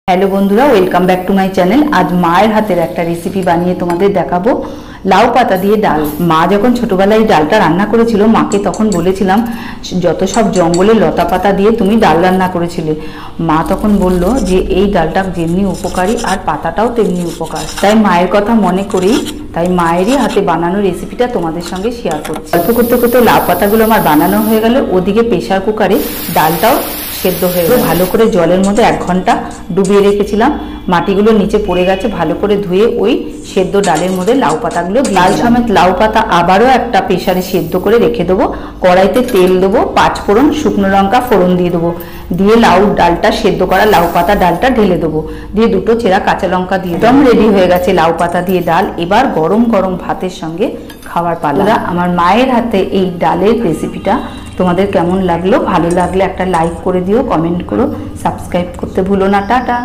Hello बंधुरा welcome back to my channel. आज मायर हाथेर एक रेसिपि बानिए तुम्हादेर देखाबो लाउ पाता दिए डाल। मा जखन छोटोबेलाय डालटा रान्ना करेछिलो माके तखन बोलेछिलाम যত सब जंगले लता पाता दिए तुमी डाल रान्ना करेछिले। मा तखन बोललो जे এই ডালটা যেমনি উপকারী আর পাতাটাও তেমনি উপকার। তাই মায়ের কথা মনে করি তাই মায়েরই হাতে বানানো রেসিপিটা তোমাদের সঙ্গে শেয়ার করছি। অল্প করতে করতে লাউ পাতাগুলো আমার বানানো হয়ে গেল। ওদিকে প্রেসার কুকারে ডালটাও সেদ্ধ হয়ে গেল। ভালো করে জলের মধ্যে 1 ঘন্টা ডুবিয়ে রেখেছিলাম। মাটিগুলো নিচে পড়ে গেছে, ভালো করে ধুয়ে ওই সেদ্ধ ডালের মধ্যে লাউ পাতাগুলো ডাল সমেত লাউ পাতা আবারও একটা প্রেসারে সেদ্ধ করে রেখে দেবো। কড়াইতে তেল দেবো, 5 ফোড়ন, শুকনো লঙ্কা ফোড়ন দিয়ে দেবো। দিয়ে লাউ ডালটা সেদ্ধ করা লাউ পাতা ডালটা ঢেলে দেবো। দিয়ে 2টো চেরা কাঁচা লঙ্কা দিয়ে একদম রেডি হয়ে গেছে লাউ পাতা দিয়ে ডাল। এবার গরম গরম ভাতের সঙ্গে খাওয়ার পালা। আমার মায়ের হাতে এই ডালের রেসিপিটা তোমাদের কেমন লাগলো? ভালো লাগলে একটা লাইক করে দিও, কমেন্ট করো, সাবস্ক্রাইব করতে ভুলো না। টাটা।